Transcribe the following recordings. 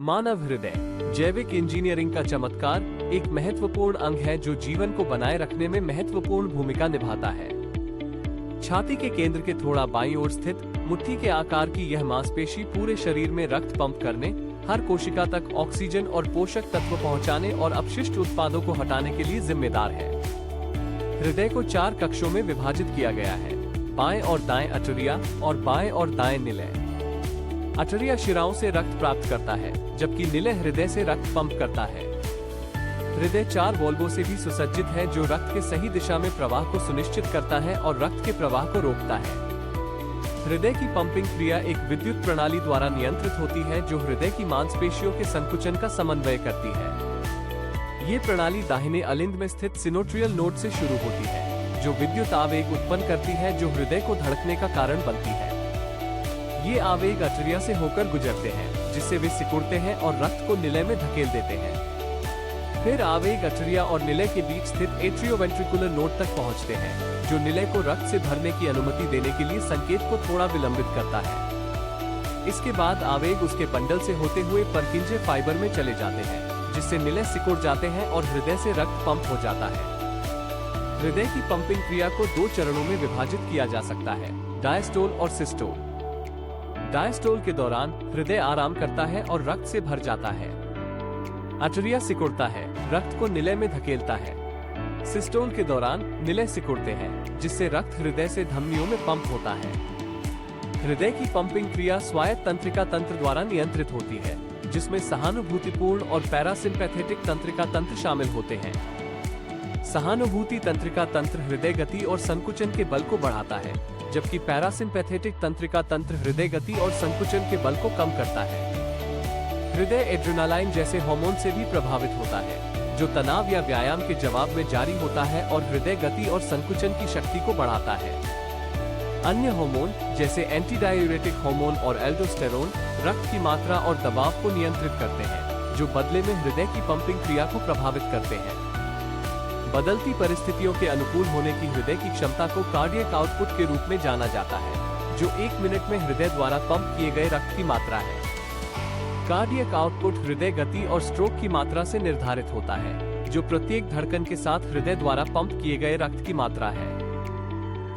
मानव हृदय जैविक इंजीनियरिंग का चमत्कार एक महत्वपूर्ण अंग है जो जीवन को बनाए रखने में महत्वपूर्ण भूमिका निभाता है। छाती के केंद्र के थोड़ा बाईं ओर स्थित मुट्ठी के आकार की यह मांसपेशी पूरे शरीर में रक्त पंप करने, हर कोशिका तक ऑक्सीजन और पोषक तत्व पहुंचाने और अपशिष्ट उत्पादों को हटाने के लिए जिम्मेदार है। हृदय को 4 कक्षों में विभाजित किया गया है: बाएं और दाएं अटरिया और बाएं और दाएं निलय। अटरिया शिराओं से रक्त प्राप्त करता है, जबकि निलय हृदय से रक्त पंप करता है। हृदय 4 वॉल्वों से भी सुसज्जित है जो रक्त के सही दिशा में प्रवाह को सुनिश्चित करता है और रक्त के प्रवाह को रोकता है। हृदय की पंपिंग क्रिया एक विद्युत प्रणाली द्वारा नियंत्रित होती है जो हृदय की मांसपेशियों के संकुचन का समन्वय करती है। ये प्रणाली दाहिने अलिंद में स्थित सिनोट्रियल नोड से शुरू होती है, जो विद्युत आवेग उत्पन्न करती है जो हृदय को धड़कने का कारण बनती है। ये आवेग अटरिया से होकर गुजरते हैं, जिससे वे सिकुड़ते हैं और रक्त को निलय में धकेल देते हैं। फिर आवेग अटरिया और निलय के बीच स्थित एट्रियोवेंट्रिकुलर नोड तक पहुंचते हैं, जो निलय को रक्त से भरने की अनुमति देने के लिए संकेत को थोड़ा विलंबित करता है। इसके बाद आवेग उसके बंडल से होते हुए परकिंजे फाइबर में चले जाते हैं, जिससे निलय सिकुड़ जाते हैं और हृदय से रक्त पंप हो जाता है। हृदय की पंपिंग क्रिया को 2 चरणों में विभाजित किया जा सकता है: डायस्टोल और सिस्टोल। डायस्टोल के दौरान हृदय आराम करता है और रक्त से भर जाता है। अटरिया सिकुड़ता है, रक्त को निलय में धकेलता है। सिस्टोल के दौरान निलय सिकुड़ते हैं, जिससे रक्त हृदय से धमनियों में पंप होता है। हृदय की पंपिंग क्रिया स्वायत्त तंत्रिका तंत्र द्वारा नियंत्रित होती है, जिसमें सहानुभूतिपूर्ण और पैरासिम्पैथेटिक तंत्रिका तंत्र शामिल होते हैं। सहानुभूति तंत्रिका तंत्र हृदय गति और संकुचन के बल को बढ़ाता है, जबकि पैरासिम्पैथेटिक तंत्रिका तंत्र हृदय गति और संकुचन के बल को कम करता है। हृदय एड्रेनालाइन जैसे हार्मोन से भी प्रभावित होता है, जो तनाव या व्यायाम के जवाब में जारी होता है और हृदय गति और संकुचन की शक्ति को बढ़ाता है। अन्य हार्मोन जैसे एंटीडायूरेटिक हार्मोन और एल्डोस्टेरोन रक्त की मात्रा और दबाव को नियंत्रित करते हैं, जो बदले में हृदय की पंपिंग क्रिया को प्रभावित करते हैं। बदलती परिस्थितियों के अनुकूल होने की हृदय की क्षमता को कार्डियक आउटपुट के रूप में जाना जाता है, जो 1 मिनट में हृदय द्वारा पंप किए गए रक्त की मात्रा है। कार्डियक आउटपुट हृदय गति और स्ट्रोक की मात्रा से निर्धारित होता है, जो प्रत्येक धड़कन के साथ हृदय द्वारा पंप किए गए रक्त की मात्रा है।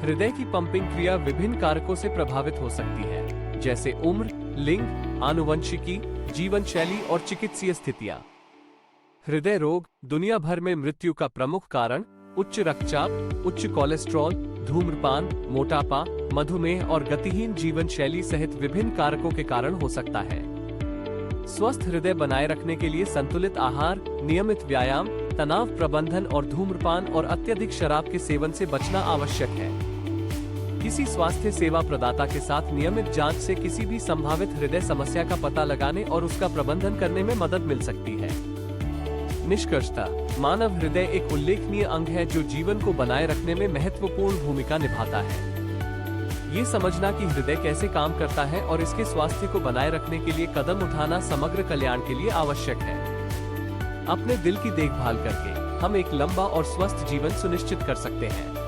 हृदय की पंपिंग क्रिया विभिन्न कारकों से प्रभावित हो सकती है, जैसे उम्र, लिंग, आनुवंशिकी, जीवन शैली और चिकित्सीय स्थितियां। हृदय रोग दुनिया भर में मृत्यु का प्रमुख कारण उच्च रक्तचाप, उच्च कोलेस्ट्रॉल, धूम्रपान, मोटापा, मधुमेह और गतिहीन जीवन शैली सहित विभिन्न कारकों के कारण हो सकता है। स्वस्थ हृदय बनाए रखने के लिए संतुलित आहार, नियमित व्यायाम, तनाव प्रबंधन और धूम्रपान और अत्यधिक शराब के सेवन से बचना आवश्यक है। किसी स्वास्थ्य सेवा प्रदाता के साथ नियमित जांच से किसी भी संभावित हृदय समस्या का पता लगाने और उसका प्रबंधन करने में मदद मिल सकती है। निष्कर्षतः मानव हृदय एक उल्लेखनीय अंग है जो जीवन को बनाए रखने में महत्वपूर्ण भूमिका निभाता है। ये समझना कि हृदय कैसे काम करता है और इसके स्वास्थ्य को बनाए रखने के लिए कदम उठाना समग्र कल्याण के लिए आवश्यक है। अपने दिल की देखभाल करके हम एक लंबा और स्वस्थ जीवन सुनिश्चित कर सकते हैं।